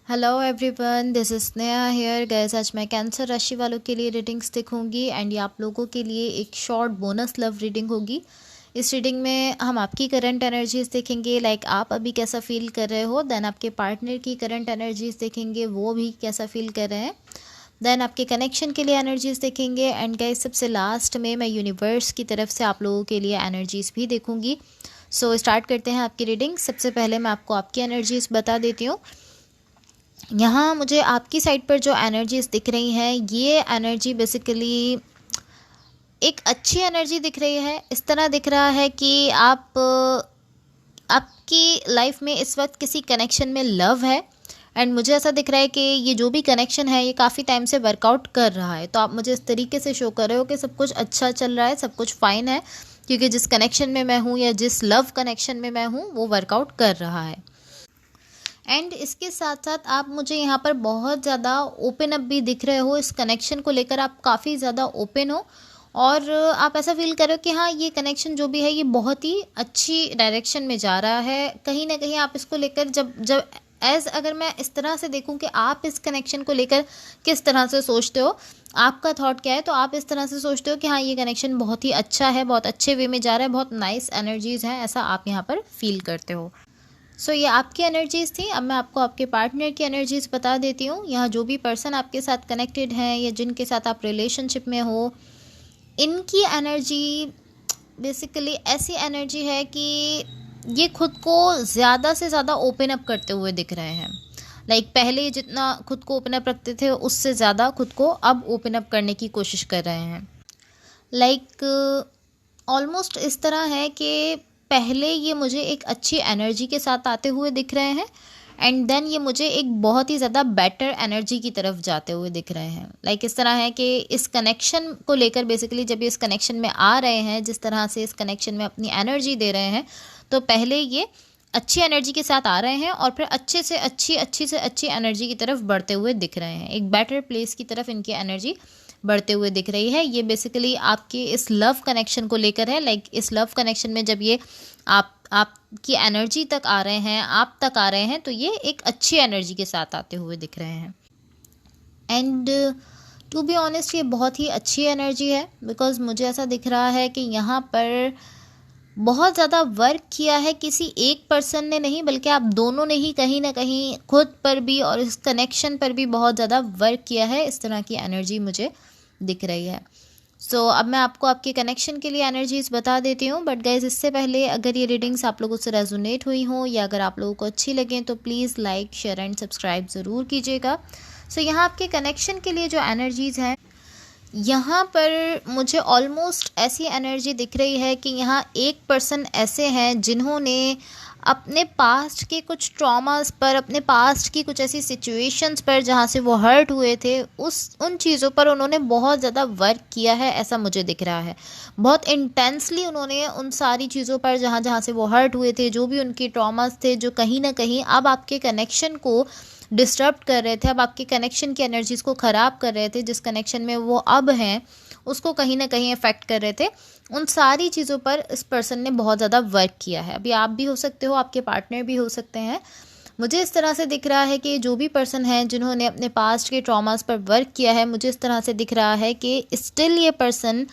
Hello everyone, this is Sneha hair guys. आज मैं cancer राशि वालों के लिए रीडिंग्स देखूंगी एंड ये आप लोगों के लिए एक शॉर्ट बोनस लव रीडिंग होगी। इस रीडिंग में हम आपकी करंट एनर्जीज देखेंगे, लाइक आप अभी कैसा फील कर रहे हो। देन आपके पार्टनर की करंट एनर्जीज देखेंगे, वो भी कैसा फील कर रहे हैं। देन आपके कनेक्शन के लिए एनर्जीज देखेंगे एंड गाइस सबसे लास्ट में मैं यूनिवर्स की तरफ से आप लोगों के लिए एनर्जीज भी देखूंगी। सो स्टार्ट करते हैं आपकी रीडिंग। सबसे पहले मैं आपको आपकी एनर्जीज बता देती हूँ। यहाँ मुझे आपकी साइड पर जो एनर्जीज दिख रही हैं, ये एनर्जी बेसिकली एक अच्छी एनर्जी दिख रही है। इस तरह दिख रहा है कि आपकी लाइफ में इस वक्त किसी कनेक्शन में लव है एंड मुझे ऐसा दिख रहा है कि ये जो भी कनेक्शन है ये काफ़ी टाइम से वर्कआउट कर रहा है। तो आप मुझे इस तरीके से शो कर रहे हो कि सब कुछ अच्छा चल रहा है, सब कुछ फाइन है, क्योंकि जिस कनेक्शन में मैं हूँ या जिस लव कनेक्शन में मैं हूँ वो वर्कआउट कर रहा है। एंड इसके साथ साथ आप मुझे यहाँ पर बहुत ज़्यादा ओपन अप भी दिख रहे हो। इस कनेक्शन को लेकर आप काफ़ी ज़्यादा ओपन हो और आप ऐसा फील कर रहे हो कि हाँ, ये कनेक्शन जो भी है ये बहुत ही अच्छी डायरेक्शन में जा रहा है। कहीं ना कहीं आप इसको लेकर जब जब अगर मैं इस तरह से देखूं कि आप इस कनेक्शन को लेकर किस तरह से सोचते हो, आपका थॉट क्या है, तो आप इस तरह से सोचते हो कि हाँ, ये कनेक्शन बहुत ही अच्छा है, बहुत अच्छे वे में जा रहा है, बहुत नाइस एनर्जीज हैं, ऐसा आप यहाँ पर फील करते हो। सो ये आपकी एनर्जीज़ थी। अब मैं आपको आपके पार्टनर की एनर्जीज़ बता देती हूँ। यहाँ जो भी पर्सन आपके साथ कनेक्टेड हैं या जिनके साथ आप रिलेशनशिप में हो, इनकी एनर्जी बेसिकली ऐसी एनर्जी है कि ये खुद को ज़्यादा से ज़्यादा ओपन अप करते हुए दिख रहे हैं। लाइक पहले जितना खुद को ओपन अप रखते थे उससे ज़्यादा खुद को अब ओपन अप करने की कोशिश कर रहे हैं। लाइक ऑलमोस्ट इस तरह है कि पहले ये मुझे एक अच्छी एनर्जी के साथ आते हुए दिख रहे हैं एंड देन ये मुझे एक बहुत ही ज़्यादा बेटर एनर्जी की तरफ जाते हुए दिख रहे हैं। लाइक इस तरह है कि इस कनेक्शन को लेकर बेसिकली जब ये इस कनेक्शन में आ रहे हैं, जिस तरह से इस कनेक्शन में अपनी एनर्जी दे रहे हैं, तो पहले ये अच्छी एनर्जी के साथ आ रहे हैं और फिर अच्छे से अच्छी एनर्जी की तरफ बढ़ते हुए दिख रहे हैं। एक बेटर प्लेस की तरफ इनकी एनर्जी बढ़ते हुए दिख रही है। ये बेसिकली आपके इस लव कनेक्शन को लेकर है। लाइक इस लव कनेक्शन में जब ये आपकी एनर्जी तक आ रहे हैं, आप तक आ रहे हैं, तो ये एक अच्छी एनर्जी के साथ आते हुए दिख रहे हैं। एंड टू बी ऑनेस्ट ये बहुत ही अच्छी एनर्जी है, बिकॉज मुझे ऐसा दिख रहा है कि यहाँ पर बहुत ज़्यादा वर्क किया है किसी एक पर्सन ने नहीं, बल्कि आप दोनों ने ही कहीं ना कहीं खुद पर भी और इस कनेक्शन पर भी बहुत ज़्यादा वर्क किया है। इस तरह की एनर्जी मुझे दिख रही है। सो अब मैं आपको आपके कनेक्शन के लिए एनर्जीज बता देती हूँ। बट गाइज इससे पहले अगर ये रीडिंग्स आप लोगों से रेजोनेट हुई हों या अगर आप लोगों को अच्छी लगें तो please like, share and subscribe ज़रूर कीजिएगा। सो यहाँ आपके कनेक्शन के लिए जो एनर्जीज़ हैं, यहाँ पर मुझे ऑलमोस्ट ऐसी एनर्जी दिख रही है कि यहाँ एक पर्सन ऐसे हैं जिन्होंने अपने पास्ट के कुछ ट्रॉमास पर, अपने पास्ट की कुछ ऐसी सिचुएशंस पर जहाँ से वो हर्ट हुए थे, उन चीज़ों पर उन्होंने बहुत ज़्यादा वर्क किया है, ऐसा मुझे दिख रहा है। बहुत इंटेंसली उन्होंने उन सारी चीज़ों पर जहाँ जहाँ से वो हर्ट हुए थे, जो भी उनके ट्रॉमास थे, जो कहीं ना कहीं अब आपके कनेक्शन को डिस्टर्ब कर रहे थे, अब आपके कनेक्शन की एनर्जीज़ को ख़राब कर रहे थे, जिस कनेक्शन में वो अब हैं उसको कहीं ना कहीं अफेक्ट कर रहे थे, उन सारी चीज़ों पर इस पर्सन ने बहुत ज़्यादा वर्क किया है। अभी आप भी हो सकते हो, आपके पार्टनर भी हो सकते हैं। मुझे इस तरह से दिख रहा है कि जो भी पर्सन है जिन्होंने अपने पास्ट के ट्रॉमास पर वर्क किया है, मुझे इस तरह से दिख रहा है कि स्टिल ये पर्सन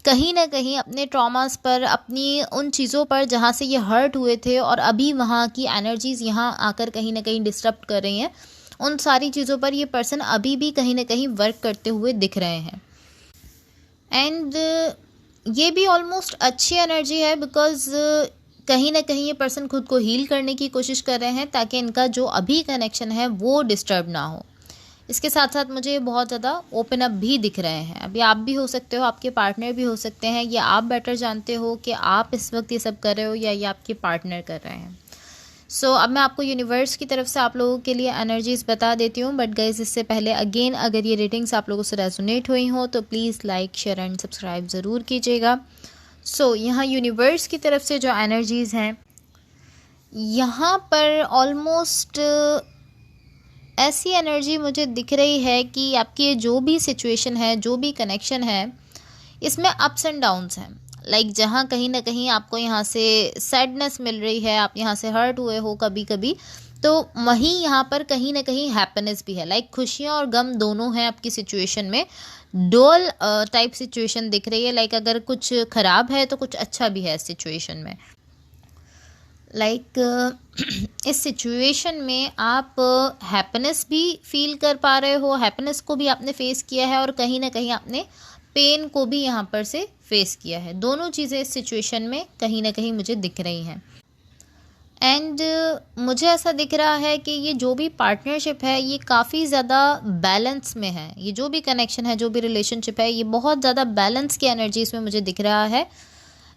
कहीं ना कहीं अपने ट्रॉमास पर, अपनी उन चीज़ों पर जहाँ से ये हर्ट हुए थे और अभी वहाँ की एनर्जीज़ यहाँ आकर कहीं ना कहीं डिस्टर्ब कर रही हैं, उन सारी चीज़ों पर ये पर्सन अभी भी कहीं ना कहीं वर्क करते हुए दिख रहे हैं। एंड ये भी ऑलमोस्ट अच्छी एनर्जी है, बिकॉज कहीं ना कहीं ये पर्सन खुद को हील करने की कोशिश कर रहे हैं ताकि इनका जो अभी कनेक्शन है वो डिस्टर्ब ना हो। इसके साथ साथ मुझे बहुत ज़्यादा ओपन अप भी दिख रहे हैं। अभी आप भी हो सकते हो, आपके पार्टनर भी हो सकते हैं, या आप बेटर जानते हो कि आप इस वक्त ये सब कर रहे हो या ये आपके पार्टनर कर रहे हैं। सो अब मैं आपको यूनिवर्स की तरफ से आप लोगों के लिए एनर्जीज बता देती हूँ। बट गाइज इससे पहले अगेन अगर ये रेटिंग्स आप लोगों से रेजोनेट हुई हो तो please like, share and subscribe ज़रूर कीजिएगा। सो यहाँ यूनिवर्स की तरफ से जो एनर्जीज़ हैं, यहाँ पर ऑलमोस्ट ऐसी एनर्जी मुझे दिख रही है कि आपकी जो भी सिचुएशन है, जो भी कनेक्शन है, इसमें अप्स एंड डाउन्स हैं। लाइक जहाँ कहीं ना कहीं आपको यहाँ से सैडनेस मिल रही है, आप यहाँ से हर्ट हुए हो कभी कभी, तो वहीं यहाँ पर कहीं ना कहीं हैप्पीनेस भी है, लाइक खुशियाँ और गम दोनों हैं आपकी सिचुएशन में। डोल टाइप सिचुएशन दिख रही है, लाइक अगर कुछ खराब है तो कुछ अच्छा भी है इस सिचुएशन में। इस सिचुएशन में आप हैप्पीनेस भी फील कर पा रहे हो, हैप्पीनेस को भी आपने फेस किया है और कहीं ना कहीं आपने पेन को भी यहाँ पर से फेस किया है। दोनों चीज़ें इस सिचुएशन में कहीं ना कहीं मुझे दिख रही हैं। एंड मुझे ऐसा दिख रहा है कि ये जो भी पार्टनरशिप है ये काफ़ी ज़्यादा बैलेंस में है। ये जो भी कनेक्शन है, जो भी रिलेशनशिप है, ये बहुत ज़्यादा बैलेंस की एनर्जी इसमें मुझे दिख रहा है।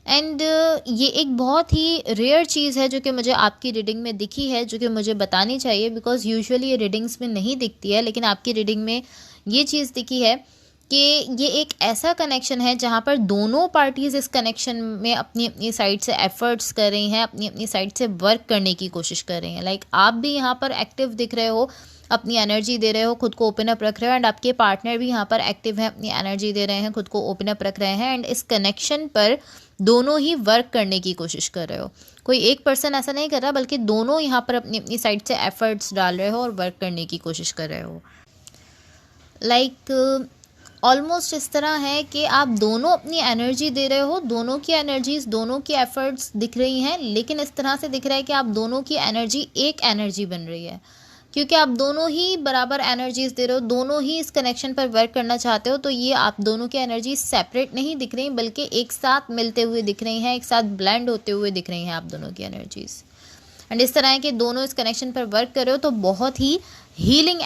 एंड ये एक बहुत ही रेयर चीज़ है जो कि मुझे आपकी रीडिंग में दिखी है, जो कि मुझे बतानी चाहिए, बिकॉज यूजुअली ये रीडिंग्स में नहीं दिखती है, लेकिन आपकी रीडिंग में ये चीज़ दिखी है कि ये एक ऐसा कनेक्शन है जहाँ पर दोनों पार्टीज़ इस कनेक्शन में अपनी अपनी साइड से एफर्ट्स कर रही हैं, अपनी अपनी साइड से वर्क करने की कोशिश कर रही हैं। लाइक आप भी यहाँ पर एक्टिव दिख रहे हो, अपनी एनर्जी दे रहे हो, खुद को ओपन अप रख रहे हो, एंड आपके पार्टनर भी यहाँ पर एक्टिव हैं, अपनी एनर्जी दे रहे हैं, खुद को ओपन अप रख रहे हैं, एंड इस कनेक्शन पर दोनों ही वर्क करने की कोशिश कर रहे हो। कोई एक पर्सन ऐसा नहीं कर रहा, बल्कि दोनों यहाँ पर अपनी अपनी साइड से एफर्ट्स डाल रहे हो और वर्क करने की कोशिश कर रहे हो। लाइक ऑलमोस्ट इस तरह है कि आप दोनों अपनी एनर्जी दे रहे हो, दोनों की एनर्जीज, दोनों की एफर्ट्स दिख रही हैं, लेकिन इस तरह से दिख रहा है कि आप दोनों की एनर्जी एक एनर्जी बन रही है, क्योंकि आप दोनों ही बराबर एनर्जीज दे रहे हो, दोनों ही इस कनेक्शन पर वर्क करना चाहते हो। तो ये आप दोनों की एनर्जी सेपरेट नहीं दिख रही, बल्कि एक साथ मिलते हुए दिख रही हैं, एक साथ ब्लेंड होते हुए दिख रही हैं आप दोनों की एनर्जीज। एंड इस तरह है कि दोनों इस कनेक्शन पर वर्क कर रहे हो, तो बहुत ही हीलिंग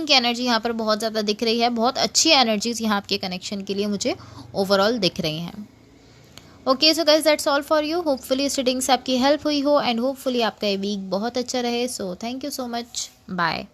की एनर्जी यहाँ पर बहुत ज़्यादा दिख रही है। बहुत अच्छी एनर्जीज यहाँ आपके कनेक्शन के लिए मुझे ओवरऑल दिख रही हैं। Okay, so guys that's all for you. Hopefully इस रीडिंग से आपकी हेल्प हुई हो, एंड होपफुली आपका ये वीक बहुत अच्छा रहे। So thank you so much, bye.